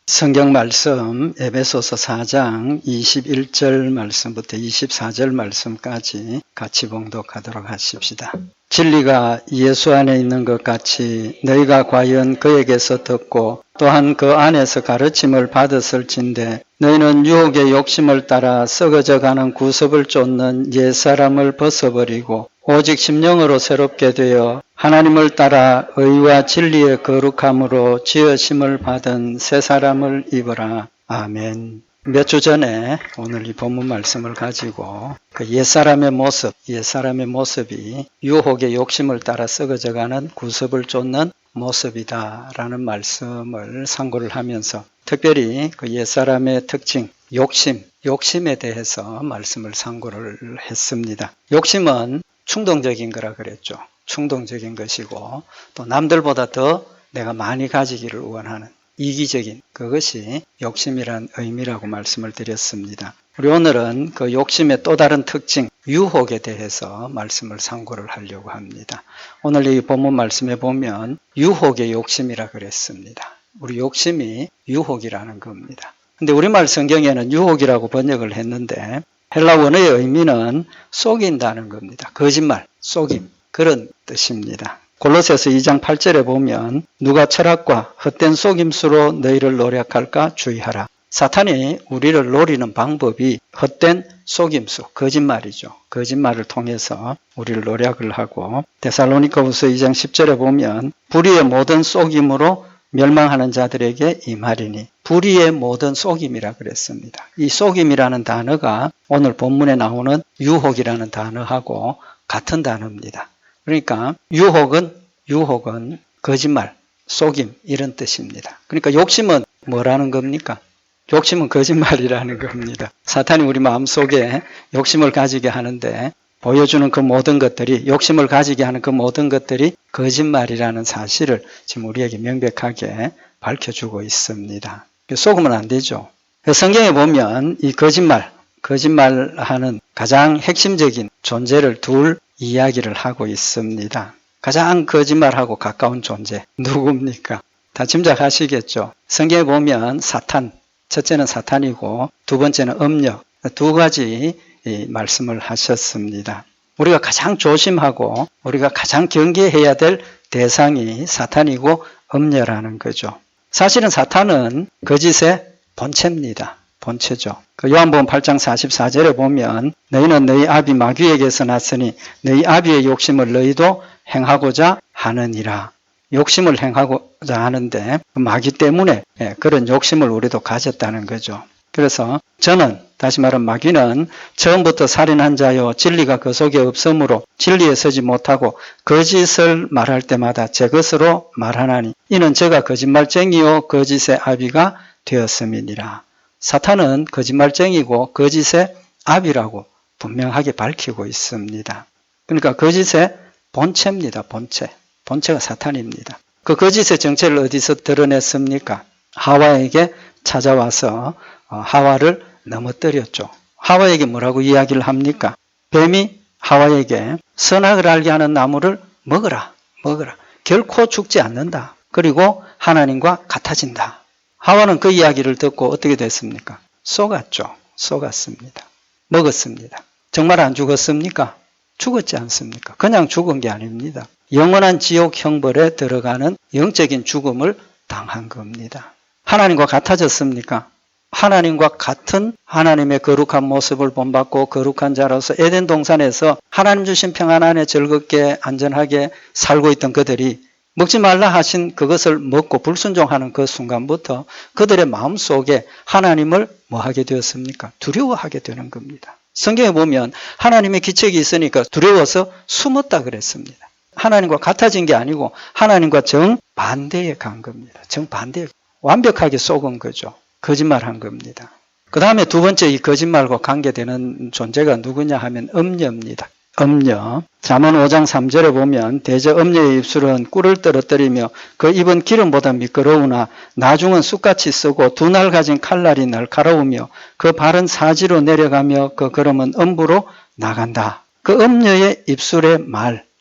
성경 말씀 에베소서 4장 21절 말씀부터 24절 말씀까지 같이 봉독하도록 하십시다. 진리가 예수 안에 있는 것 같이 너희가 과연 그에게서 듣고 또한 그 안에서 가르침을 받았을진대 너희는 유혹의 욕심을 따라 썩어져가는 구습을 쫓는 옛사람을 벗어버리고 오직 심령으로 새롭게 되어 하나님을 따라 의와 진리의 거룩함으로 지으심을 받은 새 사람을 입으라. 아멘. 몇 주 전에 오늘 이 본문 말씀을 가지고 그 옛사람의 모습이 유혹의 욕심을 따라 썩어져가는 구습을 쫓는 모습이다라는 말씀을 상고를 하면서 특별히 그 옛사람의 특징, 욕심에 대해서 말씀을 상고를 했습니다. 욕심은 충동적인 거라 그랬죠. 충동적인 것이고 또 남들보다 더 내가 많이 가지기를 원하는 이기적인 그것이 욕심이란 의미라고 말씀을 드렸습니다. 우리 오늘은 그 욕심의 또 다른 특징, 유혹에 대해서 말씀을 상고를 하려고 합니다. 오늘 이 본문 말씀에 보면 유혹의 욕심이라 그랬습니다. 우리 욕심이 유혹이라는 겁니다. 근데 우리말 성경에는 유혹이라고 번역을 했는데 헬라 원어의 의미는 속인다는 겁니다. 거짓말, 속임 그런 뜻입니다. 골로새서 2장 8절에 보면 누가 철학과 헛된 속임수로 너희를 노력할까 주의하라. 사탄이 우리를 노리는 방법이 헛된 속임수, 거짓말이죠. 거짓말을 통해서 우리를 노력을 하고 데살로니가후서 2장 10절에 보면 불의의 모든 속임으로 멸망하는 자들에게 임하리니 불의의 모든 속임이라 그랬습니다. 이 속임이라는 단어가 오늘 본문에 나오는 유혹이라는 단어하고 같은 단어입니다. 그러니까 유혹은 거짓말, 속임 이런 뜻입니다. 그러니까 욕심은 뭐라는 겁니까? 욕심은 거짓말이라는 겁니다. 사탄이 우리 마음속에 욕심을 가지게 하는데 보여주는 그 모든 것들이 욕심을 가지게 하는 그 모든 것들이 거짓말이라는 사실을 지금 우리에게 명백하게 밝혀주고 있습니다. 속으면 안 되죠. 성경에 보면 이 거짓말하는 가장 핵심적인 존재를 둘 이야기를 하고 있습니다. 가장 거짓말하고 가까운 존재 누굽니까? 다 짐작하시겠죠. 성경에 보면 사탄, 첫째는 사탄이고 두 번째는 음력, 두 가지 말씀을 하셨습니다. 우리가 가장 조심하고 우리가 가장 경계해야 될 대상이 사탄이고 음녀라는 거죠. 사실은 사탄은 거짓의 본체입니다. 본체죠. 그 요한복음 8장 44절에 보면 너희는 너희 아비 마귀에게서 났으니 너희 아비의 욕심을 너희도 행하고자 하느니라. 욕심을 행하고자 하는데 마귀 때문에 그런 욕심을 우리도 가졌다는 거죠. 그래서 저는 다시 말하면 마귀는 처음부터 살인한 자요 진리가 그 속에 없으므로 진리에 서지 못하고 거짓을 말할 때마다 제 것으로 말하나니 이는 저가 거짓말쟁이요 거짓의 아비가 되었음이니라. 사탄은 거짓말쟁이고 거짓의 아비라고 분명하게 밝히고 있습니다. 그러니까 거짓의 본체입니다. 본체가 사탄입니다. 그 거짓의 정체를 어디서 드러냈습니까? 하와에게 찾아와서 하와를 넘어뜨렸죠. 하와에게 뭐라고 이야기를 합니까? 뱀이 하와에게 선악을 알게 하는 나무를 먹어라. 결코 죽지 않는다. 그리고 하나님과 같아진다. 하와는 그 이야기를 듣고 어떻게 됐습니까? 속았습니다. 먹었습니다. 정말 안 죽었습니까? 죽었지 않습니까? 그냥 죽은 게 아닙니다. 영원한 지옥 형벌에 들어가는 영적인 죽음을 당한 겁니다. 하나님과 같아졌습니까? 하나님과 같은 하나님의 거룩한 모습을 본받고 거룩한 자로서 에덴 동산에서 하나님 주신 평안 안에 즐겁게 안전하게 살고 있던 그들이 먹지 말라 하신 그것을 먹고 불순종하는 그 순간부터 그들의 마음속에 하나님을 뭐하게 되었습니까? 두려워하게 되는 겁니다. 성경에 보면 하나님의 기책이 있으니까 두려워서 숨었다 그랬습니다. 하나님과 같아진 게 아니고 하나님과 정반대에 간 겁니다. 정반대에 완벽하게 속은 거죠. 거짓말한 겁니다. 그 다음에 두 번째 이 거짓말과 관계되는 존재가 누구냐 하면 음녀입니다. 음녀. 잠언 5장 3절에 보면 대저 음녀의 입술은 꿀을 떨어뜨리며 그 입은 기름보다 미끄러우나 나중은 쑥같이 쓰고 두 날 가진 칼날이 날카로우며 그 발은 사지로 내려가며 그 걸음은 음부로 나간다. 그 음녀의 입술의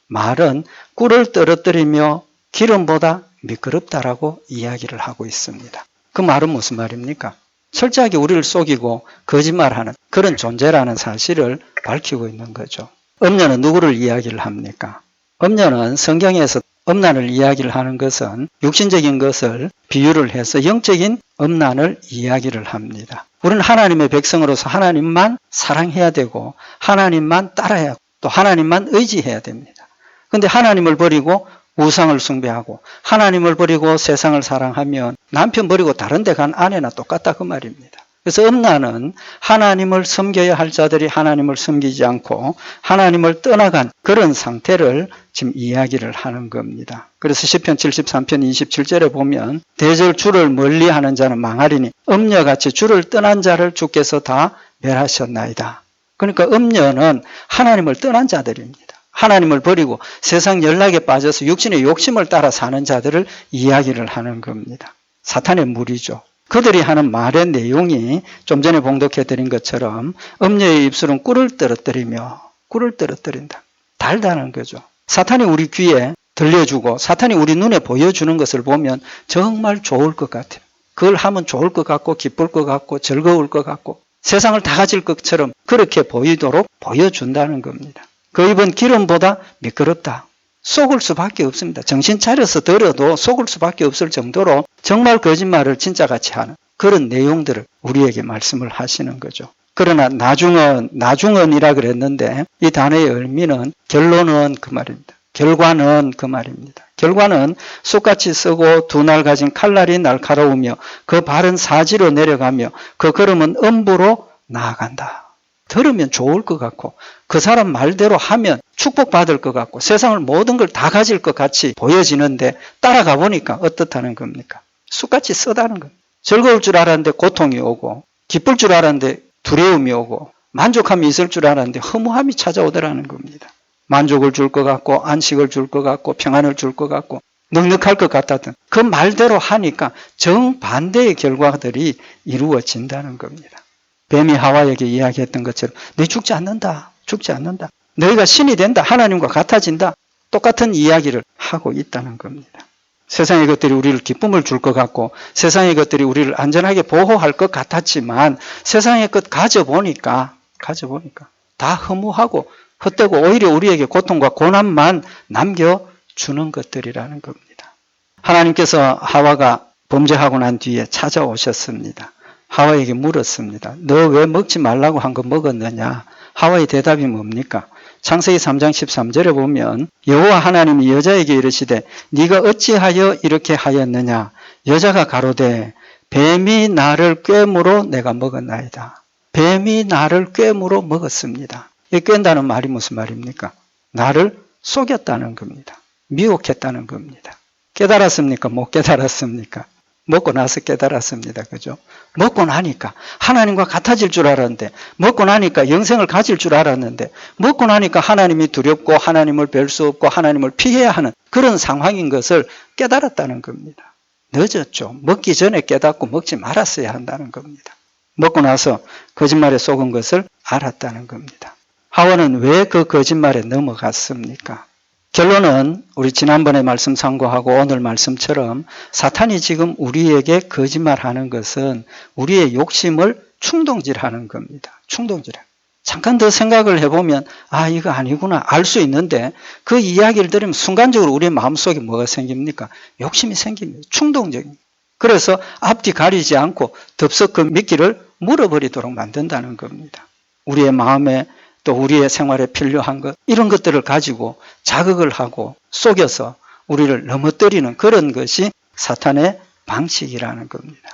말은 꿀을 떨어뜨리며 기름보다 미끄럽다라고 이야기를 하고 있습니다. 그 말은 무슨 말입니까? 철저하게 우리를 속이고 거짓말하는 그런 존재라는 사실을 밝히고 있는 거죠. 음녀는 누구를 이야기를 합니까? 음녀는 성경에서 음란을 이야기를 하는 것은 육신적인 것을 비유를 해서 영적인 음란을 이야기를 합니다. 우리는 하나님의 백성으로서 하나님만 사랑해야 되고 하나님만 따라야 하고 또 하나님만 의지해야 됩니다. 그런데 하나님을 버리고 우상을 숭배하고 하나님을 버리고 세상을 사랑하면 남편 버리고 다른 데 간 아내나 똑같다 그 말입니다. 그래서 음란은 하나님을 섬겨야 할 자들이 하나님을 섬기지 않고 하나님을 떠나간 그런 상태를 지금 이야기를 하는 겁니다. 그래서 시편 73편 27절에 보면 대절 주를 멀리하는 자는 망하리니 음녀같이 주를 떠난 자를 주께서 다 멸하셨나이다. 그러니까 음녀는 하나님을 떠난 자들입니다. 하나님을 버리고 세상 연락에 빠져서 육신의 욕심을 따라 사는 자들을 이야기를 하는 겁니다. 사탄의 무리죠. 그들이 하는 말의 내용이 좀 전에 봉독해드린 것처럼 음녀의 입술은 꿀을 떨어뜨린다. 달다는 거죠. 사탄이 우리 귀에 들려주고 사탄이 우리 눈에 보여주는 것을 보면 정말 좋을 것 같아요. 그걸 하면 좋을 것 같고 기쁠 것 같고 즐거울 것 같고 세상을 다 가질 것처럼 그렇게 보이도록 보여준다는 겁니다. 그 입은 기름보다 미끄럽다. 속을 수밖에 없습니다. 정신 차려서 들어도 속을 수밖에 없을 정도로 정말 거짓말을 진짜같이 하는 그런 내용들을 우리에게 말씀을 하시는 거죠. 그러나 나중은이라 그랬는데 이 단어의 의미는 결론은 그 말입니다. 결과는 그 말입니다. 결과는 쑥같이 쓰고 두 날 가진 칼날이 날카로우며 그 발은 사지로 내려가며 그 걸음은 음부로 나아간다. 들으면 좋을 것 같고 그 사람 말대로 하면 축복받을 것 같고 세상을 모든 걸 다 가질 것 같이 보여지는데 따라가 보니까 어떻다는 겁니까? 쑥같이 쓰다는 겁니다. 즐거울 줄 알았는데 고통이 오고 기쁠 줄 알았는데 두려움이 오고 만족함이 있을 줄 알았는데 허무함이 찾아오더라는 겁니다. 만족을 줄 것 같고 안식을 줄 것 같고 평안을 줄 것 같고 넉넉할 것 같았던 그 말대로 하니까 정반대의 결과들이 이루어진다는 겁니다. 뱀이 하와에게 이야기했던 것처럼 너 죽지 않는다. 너희가 신이 된다. 하나님과 같아진다. 똑같은 이야기를 하고 있다는 겁니다. 세상의 것들이 우리를 기쁨을 줄 것 같고 세상의 것들이 우리를 안전하게 보호할 것 같았지만 세상의 것 가져보니까 다 허무하고 헛되고 오히려 우리에게 고통과 고난만 남겨주는 것들이라는 겁니다. 하나님께서 하와가 범죄하고 난 뒤에 찾아오셨습니다. 하와에게 물었습니다. 너 왜 먹지 말라고 한 거 먹었느냐? 하와의 대답이 뭡니까? 창세기 3장 13절에 보면 여호와 하나님이 여자에게 이르시되 네가 어찌하여 이렇게 하였느냐? 여자가 가로되 뱀이 나를 꿰므로 내가 먹었나이다. 뱀이 나를 꿰므로 먹었습니다. 이 꿰다는 말이 무슨 말입니까? 나를 속였다는 겁니다. 미혹했다는 겁니다. 깨달았습니까? 못 깨달았습니까? 먹고 나서 깨달았습니다. 그죠? 먹고 나니까 하나님과 같아질 줄 알았는데 먹고 나니까 영생을 가질 줄 알았는데 먹고 나니까 하나님이 두렵고 하나님을 뵐 수 없고 하나님을 피해야 하는 그런 상황인 것을 깨달았다는 겁니다. 늦었죠. 먹기 전에 깨닫고 먹지 말았어야 한다는 겁니다. 먹고 나서 거짓말에 속은 것을 알았다는 겁니다. 하와는 왜 그 거짓말에 넘어갔습니까? 결론은 우리 지난번에 말씀 참고하고 오늘 말씀처럼 사탄이 지금 우리에게 거짓말하는 것은 우리의 욕심을 충동질하는 겁니다. 충동질. 잠깐 더 생각을 해보면 이거 아니구나 알 수 있는데 그 이야기를 들으면 순간적으로 우리의 마음속에 뭐가 생깁니까? 욕심이 생깁니다. 충동적인. 그래서 앞뒤 가리지 않고 덥석 그 미끼를 물어버리도록 만든다는 겁니다. 우리의 마음에 또 우리의 생활에 필요한 것 이런 것들을 가지고 자극을 하고 속여서 우리를 넘어뜨리는 그런 것이 사탄의 방식이라는 겁니다.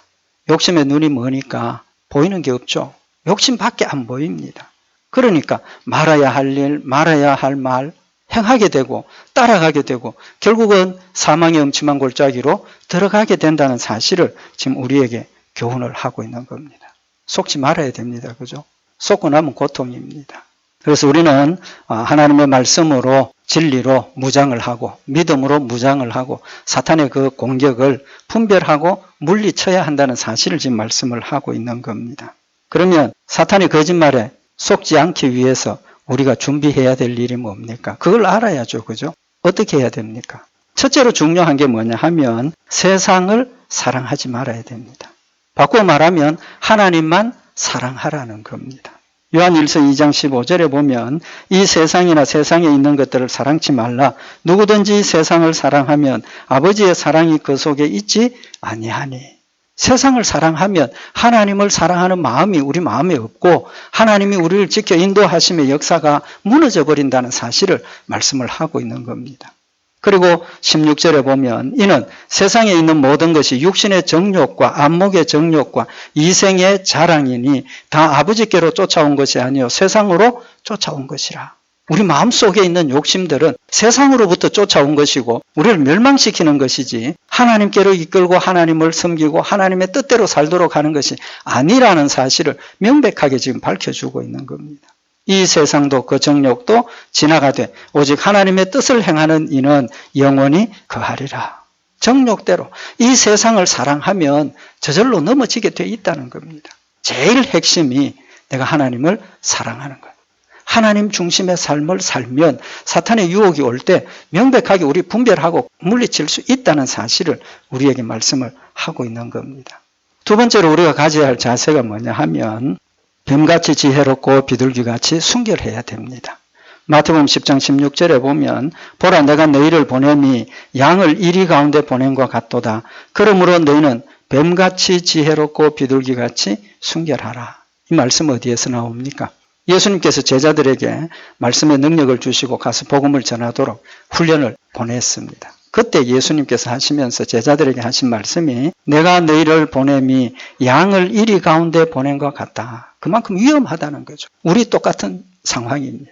욕심의 눈이 머니까 보이는 게 없죠. 욕심밖에 안 보입니다. 그러니까 말아야 할 일, 말아야 할 말 행하게 되고 따라가게 되고 결국은 사망의 음침한 골짜기로 들어가게 된다는 사실을 지금 우리에게 교훈을 하고 있는 겁니다. 속지 말아야 됩니다. 그죠? 속고 나면 고통입니다. 그래서 우리는 하나님의 말씀으로 진리로 무장을 하고 믿음으로 무장을 하고 사탄의 그 공격을 분별하고 물리쳐야 한다는 사실을 지금 말씀을 하고 있는 겁니다. 그러면 사탄의 거짓말에 속지 않기 위해서 우리가 준비해야 될 일이 뭡니까? 그걸 알아야죠. 그죠? 어떻게 해야 됩니까? 첫째로 중요한 게 뭐냐 하면 세상을 사랑하지 말아야 됩니다. 바꿔 말하면 하나님만 사랑하라는 겁니다. 요한일서 2장 15절에 보면 이 세상이나 세상에 있는 것들을 사랑치 말라. 누구든지 세상을 사랑하면 아버지의 사랑이 그 속에 있지 아니하니. 세상을 사랑하면 하나님을 사랑하는 마음이 우리 마음에 없고 하나님이 우리를 지켜 인도하심의 역사가 무너져 버린다는 사실을 말씀을 하고 있는 겁니다. 그리고 16절에 보면 이는 세상에 있는 모든 것이 육신의 정욕과 안목의 정욕과 이생의 자랑이니 다 아버지께로 쫓아온 것이 아니요 세상으로 쫓아온 것이라. 우리 마음속에 있는 욕심들은 세상으로부터 쫓아온 것이고 우리를 멸망시키는 것이지 하나님께로 이끌고 하나님을 섬기고 하나님의 뜻대로 살도록 하는 것이 아니라는 사실을 명백하게 지금 밝혀주고 있는 겁니다. 이 세상도 그 정욕도 지나가되 오직 하나님의 뜻을 행하는 이는 영원히 거하리라. 정욕대로 이 세상을 사랑하면 저절로 넘어지게 돼 있다는 겁니다. 제일 핵심이 내가 하나님을 사랑하는 거예요. 하나님 중심의 삶을 살면 사탄의 유혹이 올 때 명백하게 우리 분별하고 물리칠 수 있다는 사실을 우리에게 말씀을 하고 있는 겁니다. 두 번째로 우리가 가져야 할 자세가 뭐냐 하면 뱀같이 지혜롭고 비둘기같이 순결해야 됩니다. 마태복음 10장 16절에 보면 보라 내가 너희를 보내니 양을 이리 가운데 보낸과 같도다. 그러므로 너희는 뱀같이 지혜롭고 비둘기같이 순결하라. 이 말씀 어디에서 나옵니까? 예수님께서 제자들에게 말씀의 능력을 주시고 가서 복음을 전하도록 훈련을 보냈습니다. 그때 예수님께서 하시면서 제자들에게 하신 말씀이 내가 너희를 보냄이 양을 이리 가운데 보낸 것 같다. 그만큼 위험하다는 거죠. 우리 똑같은 상황입니다.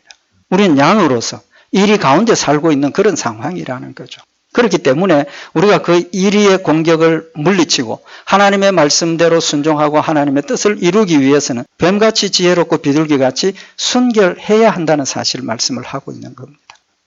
우리는 양으로서 이리 가운데 살고 있는 그런 상황이라는 거죠. 그렇기 때문에 우리가 그 이리의 공격을 물리치고 하나님의 말씀대로 순종하고 하나님의 뜻을 이루기 위해서는 뱀같이 지혜롭고 비둘기같이 순결해야 한다는 사실을 말씀을 하고 있는 겁니다.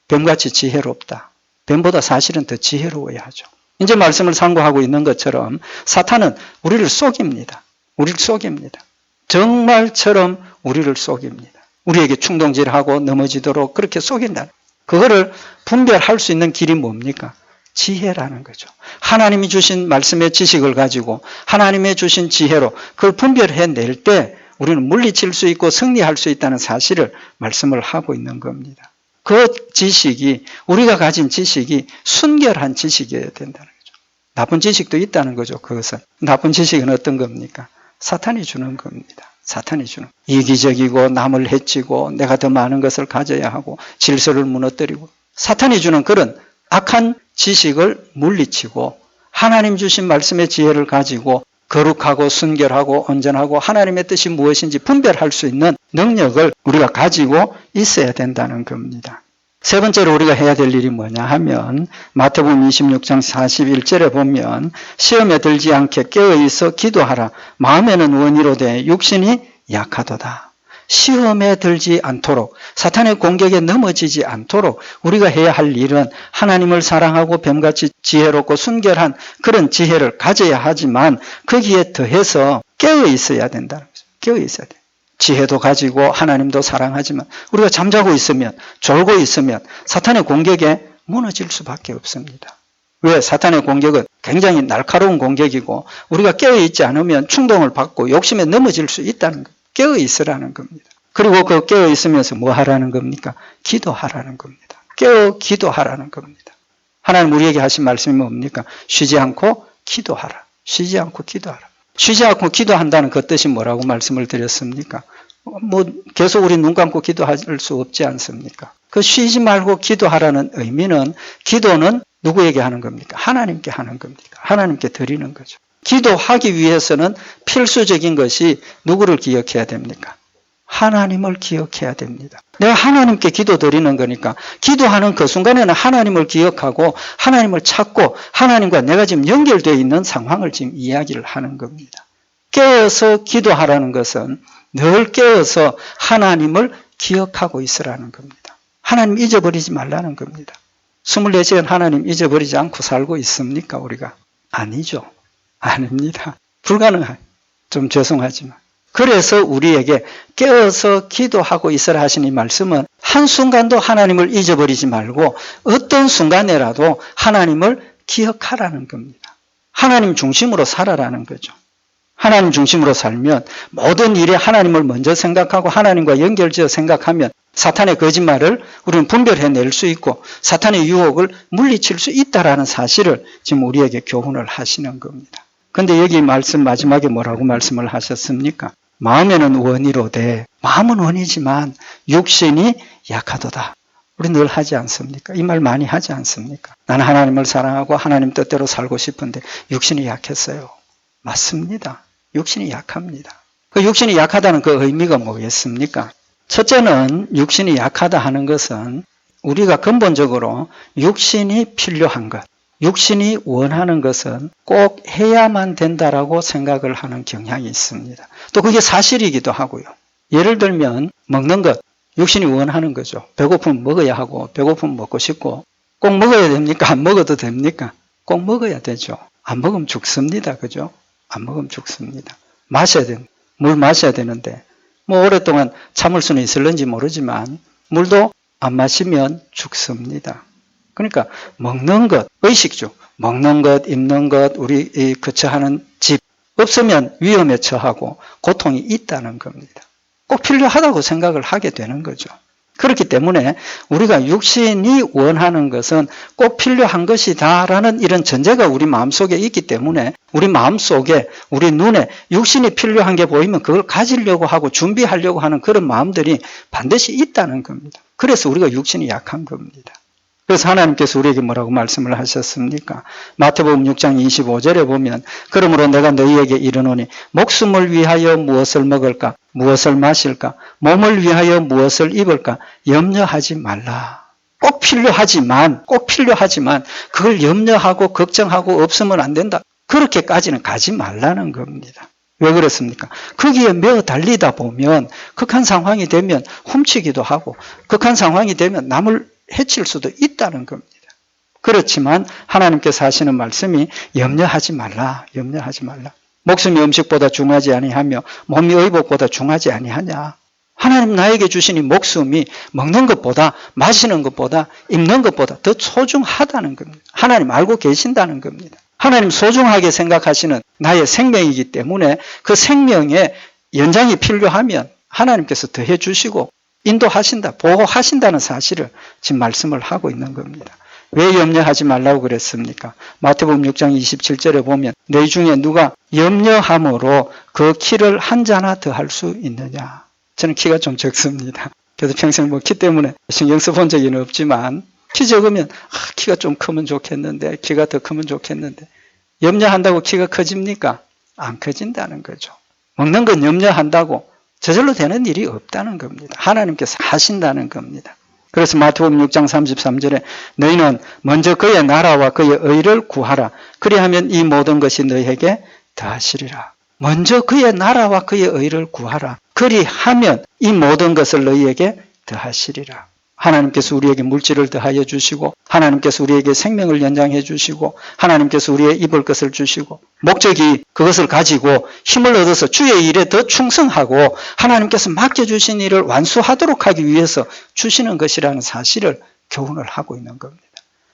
뱀같이 지혜롭다. 뱀보다 사실은 더 지혜로워야 하죠. 이제 말씀을 상고하고 있는 것처럼 사탄은 우리를 속입니다. 우리를 속입니다. 정말처럼 우리를 속입니다. 우리에게 충동질하고 넘어지도록 그렇게 속인다. 그거를 분별할 수 있는 길이 뭡니까? 지혜라는 거죠. 하나님이 주신 말씀의 지식을 가지고 하나님의 주신 지혜로 그걸 분별해낼 때 우리는 물리칠 수 있고 승리할 수 있다는 사실을 말씀을 하고 있는 겁니다. 그 지식이 우리가 가진 지식이 순결한 지식이어야 된다는 거죠. 나쁜 지식도 있다는 거죠. 그것은. 나쁜 지식은 어떤 겁니까? 사탄이 주는 겁니다. 사탄이 주는 이기적이고 남을 해치고 내가 더 많은 것을 가져야 하고 질서를 무너뜨리고 사탄이 주는 그런 악한 지식을 물리치고 하나님 주신 말씀의 지혜를 가지고 거룩하고 순결하고 온전하고 하나님의 뜻이 무엇인지 분별할 수 있는 능력을 우리가 가지고 있어야 된다는 겁니다. 세 번째로 우리가 해야 될 일이 뭐냐 하면 마태복음 26장 41절에 보면 시험에 들지 않게 깨어있어 기도하라. 마음에는 원이로되 육신이 약하도다. 시험에 들지 않도록 사탄의 공격에 넘어지지 않도록 우리가 해야 할 일은 하나님을 사랑하고 뱀같이 지혜롭고 순결한 그런 지혜를 가져야 하지만 거기에 더해서 깨어 있어야 된다는 거죠. 깨어 있어야 돼요. 지혜도 가지고 하나님도 사랑하지만 우리가 잠자고 있으면 졸고 있으면 사탄의 공격에 무너질 수밖에 없습니다. 왜? 사탄의 공격은 굉장히 날카로운 공격이고 우리가 깨어있지 않으면 충동을 받고 욕심에 넘어질 수 있다는 거예요. 깨어있으라는 겁니다. 그리고 그 깨어있으면서 뭐 하라는 겁니까? 기도하라는 겁니다. 깨어 기도하라는 겁니다. 하나님 우리에게 하신 말씀이 뭡니까? 쉬지 않고 기도하라. 쉬지 않고 기도하라. 쉬지 않고 기도한다는 그 뜻이 뭐라고 말씀을 드렸습니까? 계속 우리 눈 감고 기도할 수 없지 않습니까? 그 쉬지 말고 기도하라는 의미는 기도는 누구에게 하는 겁니까? 하나님께 하는 겁니까? 하나님께 드리는 거죠. 기도하기 위해서는 필수적인 것이 누구를 기억해야 됩니까? 하나님을 기억해야 됩니다. 내가 하나님께 기도 드리는 거니까 기도하는 그 순간에는 하나님을 기억하고 하나님을 찾고 하나님과 내가 지금 연결되어 있는 상황을 지금 이야기를 하는 겁니다. 깨어서 기도하라는 것은 늘 깨어서 하나님을 기억하고 있으라는 겁니다. 하나님 잊어버리지 말라는 겁니다. 24시간 하나님 잊어버리지 않고 살고 있습니까 우리가? 아니죠. 아닙니다. 불가능해요. 좀 죄송하지만. 그래서 우리에게 깨어서 기도하고 있으라 하신 이 말씀은 한순간도 하나님을 잊어버리지 말고 어떤 순간에라도 하나님을 기억하라는 겁니다. 하나님 중심으로 살아라는 거죠. 하나님 중심으로 살면 모든 일에 하나님을 먼저 생각하고 하나님과 연결지어 생각하면 사탄의 거짓말을 우리는 분별해낼 수 있고 사탄의 유혹을 물리칠 수 있다라는 사실을 지금 우리에게 교훈을 하시는 겁니다. 근데 여기 말씀 마지막에 뭐라고 말씀을 하셨습니까? 마음에는 원이로되 마음은 원이지만 육신이 약하도다. 우리 늘 하지 않습니까? 이 말 많이 하지 않습니까? 나는 하나님을 사랑하고 하나님 뜻대로 살고 싶은데 육신이 약했어요. 맞습니다. 육신이 약합니다. 그 육신이 약하다는 그 의미가 뭐겠습니까? 첫째는 육신이 약하다 하는 것은 우리가 근본적으로 육신이 필요한 것, 육신이 원하는 것은 꼭 해야만 된다라고 생각을 하는 경향이 있습니다. 또 그게 사실이기도 하고요. 예를 들면 먹는 것, 육신이 원하는 거죠. 배고프면 먹어야 하고 배고프면 먹고 싶고 꼭 먹어야 됩니까? 안 먹어도 됩니까? 꼭 먹어야 되죠. 안 먹으면 죽습니다. 그죠? 안 먹으면 죽습니다. 마셔야 됩니다. 물 마셔야 되는데 뭐 오랫동안 참을 수는 있을는지 모르지만 물도 안 마시면 죽습니다. 그러니까 먹는 것, 의식주, 먹는 것, 입는 것, 우리 거처하는 집 없으면 위험에 처하고 고통이 있다는 겁니다. 꼭 필요하다고 생각을 하게 되는 거죠. 그렇기 때문에 우리가 육신이 원하는 것은 꼭 필요한 것이다라는 이런 전제가 우리 마음속에 있기 때문에 우리 마음속에 우리 눈에 육신이 필요한 게 보이면 그걸 가지려고 하고 준비하려고 하는 그런 마음들이 반드시 있다는 겁니다. 그래서 우리가 육신이 약한 겁니다. 그래서 하나님께서 우리에게 뭐라고 말씀을 하셨습니까? 마태복음 6장 25절에 보면 그러므로 내가 너희에게 이르노니 목숨을 위하여 무엇을 먹을까? 무엇을 마실까? 몸을 위하여 무엇을 입을까? 염려하지 말라. 꼭 필요하지만 그걸 염려하고 걱정하고 없으면 안 된다. 그렇게까지는 가지 말라는 겁니다. 왜 그렇습니까? 거기에 매어 달리다 보면 극한 상황이 되면 훔치기도 하고 극한 상황이 되면 남을 해칠 수도 있다는 겁니다. 그렇지만 하나님께서 하시는 말씀이 염려하지 말라. 목숨이 음식보다 중하지 아니하며 몸이 의복보다 중하지 아니하냐. 하나님 나에게 주신 이 목숨이 먹는 것보다 마시는 것보다 입는 것보다 더 소중하다는 겁니다. 하나님 알고 계신다는 겁니다. 하나님 소중하게 생각하시는 나의 생명이기 때문에 그 생명의 연장이 필요하면 하나님께서 더해 주시고 인도하신다, 보호하신다는 사실을 지금 말씀을 하고 있는 겁니다. 왜 염려하지 말라고 그랬습니까? 마태복음 6장 27절에 보면 너희 중에 누가 염려함으로 그 키를 한 자나 더 할 수 있느냐. 저는 키가 좀 적습니다. 그래서 평생 뭐 키 때문에 신경 써본 적은 없지만 키 적으면 키가 좀 크면 좋겠는데 키가 더 크면 좋겠는데 염려한다고 키가 커집니까? 안 커진다는 거죠. 먹는 건 염려한다고 저절로 되는 일이 없다는 겁니다. 하나님께서 하신다는 겁니다. 그래서 마태복음 6장 33절에 너희는 먼저 그의 나라와 그의 의를 구하라. 그리하면 이 모든 것이 너희에게 더하시리라. 먼저 그의 나라와 그의 의를 구하라. 그리하면 이 모든 것을 너희에게 더하시리라. 하나님께서 우리에게 물질을 더하여 주시고 하나님께서 우리에게 생명을 연장해 주시고 하나님께서 우리의 입을 것을 주시고 목적이 그것을 가지고 힘을 얻어서 주의 일에 더 충성하고 하나님께서 맡겨주신 일을 완수하도록 하기 위해서 주시는 것이라는 사실을 교훈을 하고 있는 겁니다.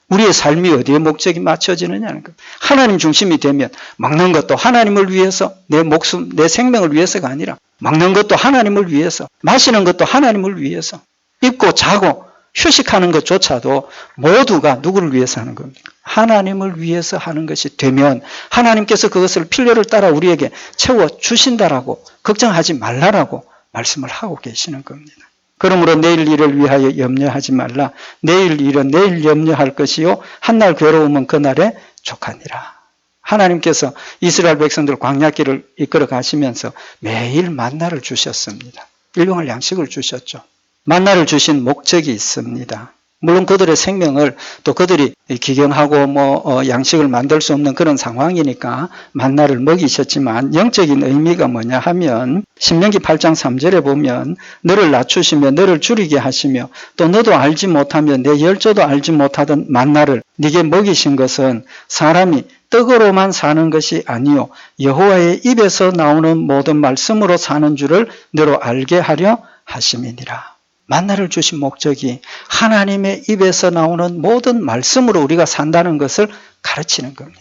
우리의 삶이 어디에 목적이 맞춰지느냐는 겁니다. 하나님 중심이 되면 먹는 것도 하나님을 위해서 내 목숨, 내 생명을 위해서가 아니라 먹는 것도 하나님을 위해서 마시는 것도 하나님을 위해서 입고 자고 휴식하는 것조차도 모두가 누구를 위해서 하는 겁니까? 하나님을 위해서 하는 것이 되면 하나님께서 그것을 필요를 따라 우리에게 채워주신다라고 걱정하지 말라라고 말씀을 하고 계시는 겁니다. 그러므로 내일 일을 위하여 염려하지 말라. 내일 일은 내일 염려할 것이요 한날 괴로움은 그날에 족하니라. 하나님께서 이스라엘 백성들 광야길을 이끌어 가시면서 매일 만나를 주셨습니다. 일용할 양식을 주셨죠. 만나를 주신 목적이 있습니다. 물론 그들의 생명을 또 그들이 기경하고 양식을 만들 수 없는 그런 상황이니까 만나를 먹이셨지만 영적인 의미가 뭐냐 하면 신명기 8장 3절에 보면 너를 낮추시며 너를 줄이게 하시며 또 너도 알지 못하며 내 열조도 알지 못하던 만나를 네게 먹이신 것은 사람이 떡으로만 사는 것이 아니요 여호와의 입에서 나오는 모든 말씀으로 사는 줄을 너로 알게 하려 하심이니라. 만나를 주신 목적이 하나님의 입에서 나오는 모든 말씀으로 우리가 산다는 것을 가르치는 겁니다.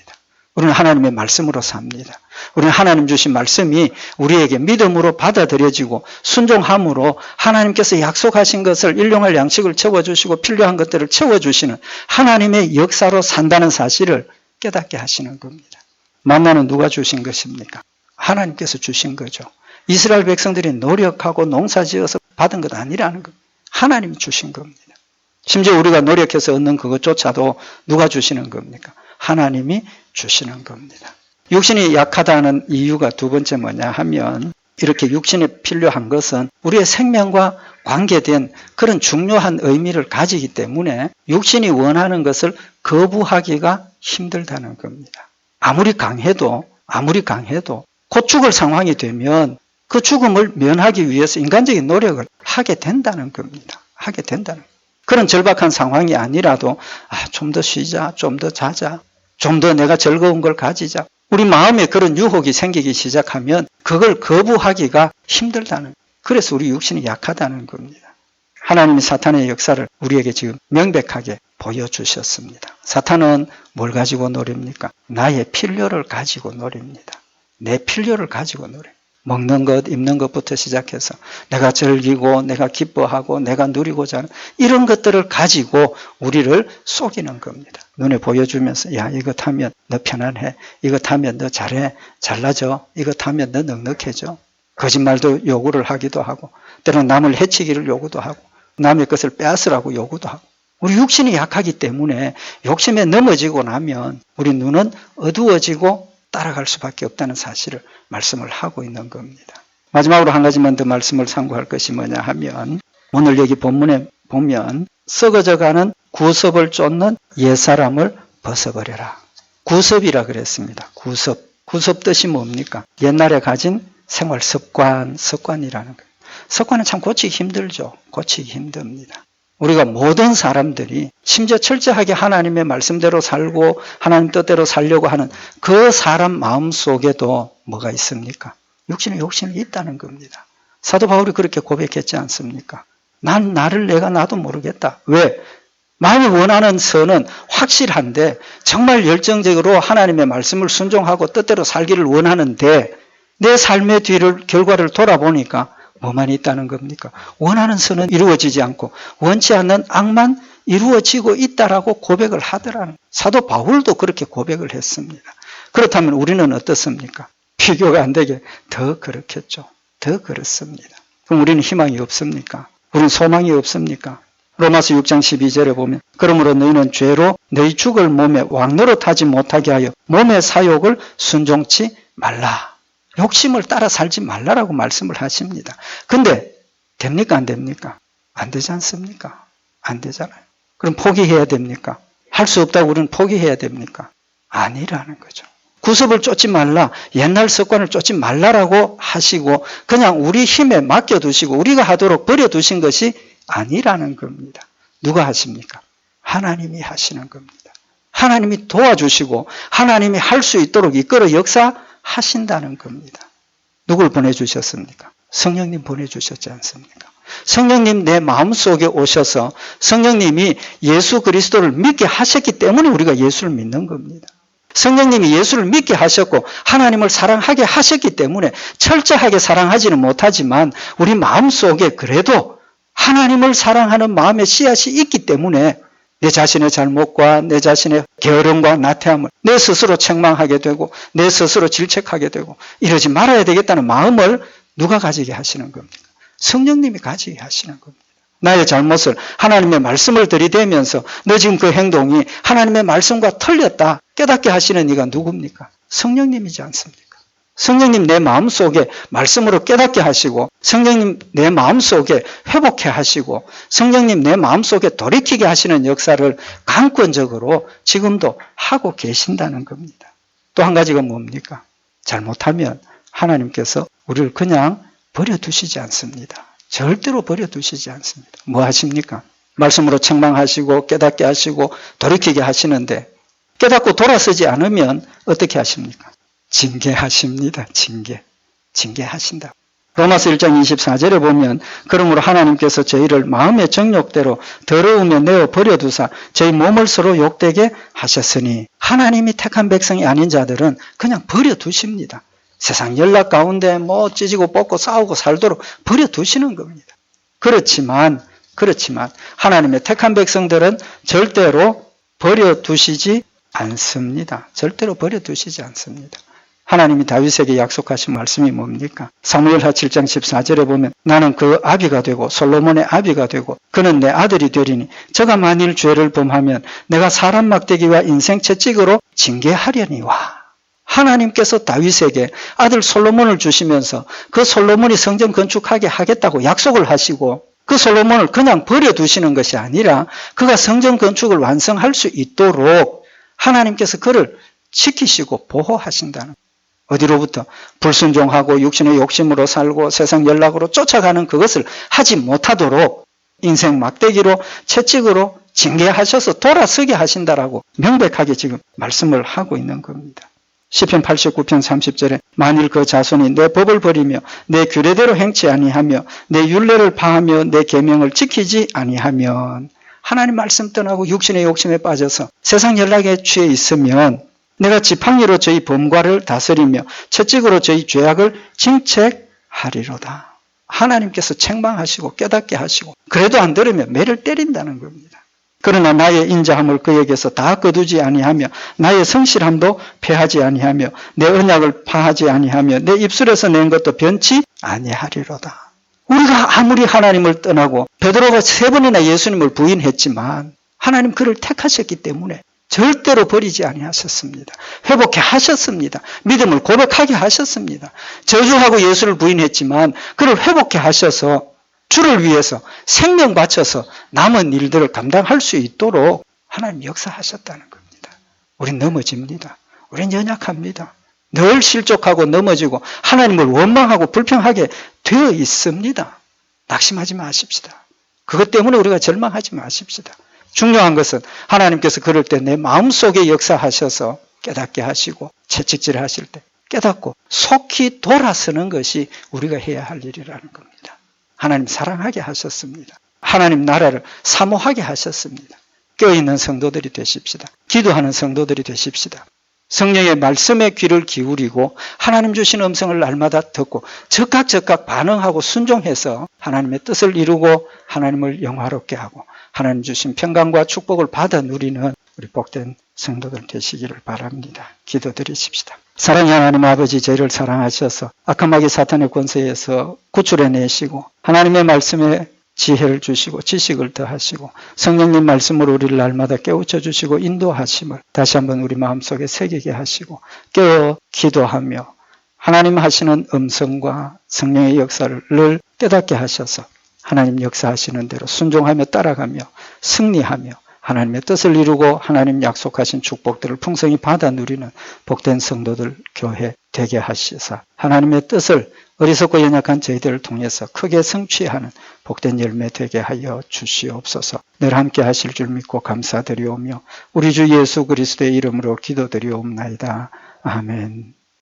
우리는 하나님의 말씀으로 삽니다. 우리는 하나님 주신 말씀이 우리에게 믿음으로 받아들여지고 순종함으로 하나님께서 약속하신 것을 일용할 양식을 채워주시고 필요한 것들을 채워주시는 하나님의 역사로 산다는 사실을 깨닫게 하시는 겁니다. 만나는 누가 주신 것입니까? 하나님께서 주신 거죠. 이스라엘 백성들이 노력하고 농사지어서 받은 것 아니라는 것. 하나님이 주신 겁니다. 심지어 우리가 노력해서 얻는 그것조차도 누가 주시는 겁니까? 하나님이 주시는 겁니다. 육신이 약하다는 이유가 두 번째 뭐냐 하면 이렇게 육신이 필요한 것은 우리의 생명과 관계된 그런 중요한 의미를 가지기 때문에 육신이 원하는 것을 거부하기가 힘들다는 겁니다. 아무리 강해도 곧 죽을 상황이 되면 그 죽음을 면하기 위해서 인간적인 노력을 하게 된다는 겁니다. 하게 된다는 겁니다. 그런 절박한 상황이 아니라도 좀 더 쉬자, 좀 더 자자, 좀 더 내가 즐거운 걸 가지자. 우리 마음에 그런 유혹이 생기기 시작하면 그걸 거부하기가 힘들다는 거예요. 그래서 우리 육신이 약하다는 겁니다. 하나님이 사탄의 역사를 우리에게 지금 명백하게 보여주셨습니다. 사탄은 뭘 가지고 노립니까? 나의 필요를 가지고 노립니다. 내 필요를 가지고 노립니다. 먹는 것, 입는 것부터 시작해서 내가 즐기고 내가 기뻐하고 내가 누리고자 하는 이런 것들을 가지고 우리를 속이는 겁니다. 눈에 보여주면서 야 이것 하면 너 편안해, 이것 하면 너 잘해, 잘나져, 이것 하면 너 넉넉해져. 거짓말도 요구를 하기도 하고 때로는 남을 해치기를 요구도 하고 남의 것을 빼앗으라고 요구도 하고 우리 육신이 약하기 때문에 욕심에 넘어지고 나면 우리 눈은 어두워지고 따라갈 수밖에 없다는 사실을 말씀을 하고 있는 겁니다. 마지막으로 한 가지만 더 말씀을 상고할 것이 뭐냐 하면 오늘 여기 본문에 보면 썩어져가는 구섭을 쫓는 옛사람을 벗어버려라. 구섭이라 그랬습니다. 구섭 뜻이 뭡니까? 옛날에 가진 생활 습관이라는 거예요. 습관은 참 고치기 힘들죠. 고치기 힘듭니다. 우리가 모든 사람들이 심지어 철저하게 하나님의 말씀대로 살고 하나님 뜻대로 살려고 하는 그 사람 마음속에도 뭐가 있습니까? 욕심이 있다는 겁니다. 사도 바울이 그렇게 고백했지 않습니까? 난 나를 내가 나도 모르겠다. 왜? 마음이 원하는 선은 확실한데 정말 열정적으로 하나님의 말씀을 순종하고 뜻대로 살기를 원하는데 내 삶의 결과를 돌아보니까 뭐만 있다는 겁니까? 원하는 선은 이루어지지 않고 원치 않는 악만 이루어지고 있다라고 고백을 하더라는 사도 바울도 그렇게 고백을 했습니다. 그렇다면 우리는 어떻습니까? 비교가 안 되게 더 그렇겠죠. 더 그렇습니다. 그럼 우리는 희망이 없습니까? 우리는 소망이 없습니까? 로마서 6장 12절에 보면 그러므로 너희는 죄로 너희 죽을 몸에 왕노릇하지 못하게 하여 몸의 사욕을 순종치 말라. 욕심을 따라 살지 말라라고 말씀을 하십니다. 근데 됩니까? 안 됩니까? 안 되지 않습니까? 안 되잖아요. 그럼 포기해야 됩니까? 할 수 없다고 우리는 포기해야 됩니까? 아니라는 거죠. 구습을 쫓지 말라, 옛날 습관을 쫓지 말라라고 하시고 그냥 우리 힘에 맡겨두시고 우리가 하도록 버려두신 것이 아니라는 겁니다. 누가 하십니까? 하나님이 하시는 겁니다. 하나님이 도와주시고 하나님이 할 수 있도록 이끌어 역사하신다는 겁니다. 누굴 보내주셨습니까? 성령님 보내주셨지 않습니까? 성령님 내 마음속에 오셔서 성령님이 예수 그리스도를 믿게 하셨기 때문에 우리가 예수를 믿는 겁니다. 성령님이 예수를 믿게 하셨고 하나님을 사랑하게 하셨기 때문에 철저하게 사랑하지는 못하지만 우리 마음속에 그래도 하나님을 사랑하는 마음의 씨앗이 있기 때문에 내 자신의 잘못과 내 자신의 게으름과 나태함을 내 스스로 책망하게 되고 내 스스로 질책하게 되고 이러지 말아야 되겠다는 마음을 누가 가지게 하시는 겁니까? 성령님이 가지게 하시는 겁니다. 나의 잘못을 하나님의 말씀을 들이대면서 너 지금 그 행동이 하나님의 말씀과 틀렸다 깨닫게 하시는 이가 누굽니까? 성령님이지 않습니까? 성령님 내 마음속에 말씀으로 깨닫게 하시고 성령님 내 마음속에 회복해 하시고 성령님 내 마음속에 돌이키게 하시는 역사를 강권적으로 지금도 하고 계신다는 겁니다. 또 한 가지가 뭡니까? 잘못하면 하나님께서 우리를 그냥 버려두시지 않습니다. 절대로 버려두시지 않습니다. 뭐 하십니까? 말씀으로 책망하시고 깨닫게 하시고 돌이키게 하시는데 깨닫고 돌아서지 않으면 어떻게 하십니까? 징계하십니다. 징계하신다. 로마서 1장 24절에 보면 그러므로 하나님께서 저희를 마음의 정욕대로 더러우며 내어 버려두사 저희 몸을 서로 욕되게 하셨으니 하나님이 택한 백성이 아닌 자들은 그냥 버려두십니다. 세상 연락 가운데 뭐 찢고 뽑고 싸우고 살도록 버려두시는 겁니다. 그렇지만 하나님의 택한 백성들은 절대로 버려두시지 않습니다. 절대로 버려두시지 않습니다. 하나님이 다윗에게 약속하신 말씀이 뭡니까? 사무엘하 7장 14절에 보면 나는 그 아비가 되고 솔로몬의 아비가 되고 그는 내 아들이 되리니 저가 만일 죄를 범하면 내가 사람 막대기와 인생 채찍으로 징계하려니와. 하나님께서 다윗에게 아들 솔로몬을 주시면서 그 솔로몬이 성전 건축하게 하겠다고 약속을 하시고 그 솔로몬을 그냥 버려두시는 것이 아니라 그가 성전 건축을 완성할 수 있도록 하나님께서 그를 지키시고 보호하신다는 거예요. 어디로부터? 불순종하고 육신의 욕심으로 살고 세상 연락으로 쫓아가는 그것을 하지 못하도록 인생 막대기로 채찍으로 징계하셔서 돌아서게 하신다라고 명백하게 지금 말씀을 하고 있는 겁니다. 시편 89편 30절에 만일 그 자손이 내 법을 버리며 내 규례대로 행치 아니하며 내 율례를 파하며 내 계명을 지키지 아니하면 하나님 말씀 떠나고 육신의 욕심에 빠져서 세상 연락에 취해 있으면 내가 지팡이로 저희 범과를 다스리며 채찍으로 저희 죄악을 징책하리로다. 하나님께서 책망하시고 깨닫게 하시고 그래도 안 들으면 매를 때린다는 겁니다. 그러나 나의 인자함을 그에게서 다 거두지 아니하며 나의 성실함도 패하지 아니하며 내 언약을 파하지 아니하며 내 입술에서 낸 것도 변치 아니하리로다. 우리가 아무리 하나님을 떠나고 베드로가 3번이나 예수님을 부인했지만 하나님 그를 택하셨기 때문에 절대로 버리지 아니하셨습니다. 회복해 하셨습니다. 믿음을 고백하게 하셨습니다. 저주하고 예수를 부인했지만 그를 회복해 하셔서 주를 위해서 생명 바쳐서 남은 일들을 감당할 수 있도록 하나님 역사하셨다는 겁니다. 우린 넘어집니다. 우린 연약합니다. 늘 실족하고 넘어지고 하나님을 원망하고 불평하게 되어 있습니다. 낙심하지 마십시다. 그것 때문에 우리가 절망하지 마십시다. 중요한 것은 하나님께서 그럴 때 내 마음속에 역사하셔서 깨닫게 하시고 채찍질 하실 때 깨닫고 속히 돌아서는 것이 우리가 해야 할 일이라는 겁니다. 하나님 사랑하게 하셨습니다. 하나님 나라를 사모하게 하셨습니다. 껴있는 성도들이 되십시다. 기도하는 성도들이 되십시다. 성령의 말씀에 귀를 기울이고 하나님 주신 음성을 날마다 듣고 즉각 반응하고 순종해서 하나님의 뜻을 이루고 하나님을 영화롭게 하고 하나님 주신 평강과 축복을 받아 누리는 우리 복된 성도들 되시기를 바랍니다. 기도드리십시다. 사랑의 하나님 아버지, 저희를 사랑하셔서 악한 마귀 사탄의 권세에서 구출해내시고 하나님의 말씀에 지혜를 주시고 지식을 더하시고 성령님 말씀으로 우리를 날마다 깨우쳐 주시고 인도하심을 다시 한번 우리 마음속에 새기게 하시고 깨어 기도하며 하나님 하시는 음성과 성령의 역사를 늘 깨닫게 하셔서 하나님 역사하시는 대로 순종하며 따라가며 승리하며 하나님의 뜻을 이루고 하나님 약속하신 축복들을 풍성히 받아 누리는 복된 성도들 교회 되게 하시사 하나님의 뜻을 어리석고 연약한 저희들을 통해서 크게 성취하는 복된 열매 되게 하여 주시옵소서. 늘 함께 하실 줄 믿고 감사드리오며 우리 주 예수 그리스도의 이름으로 기도드리옵나이다. 아멘.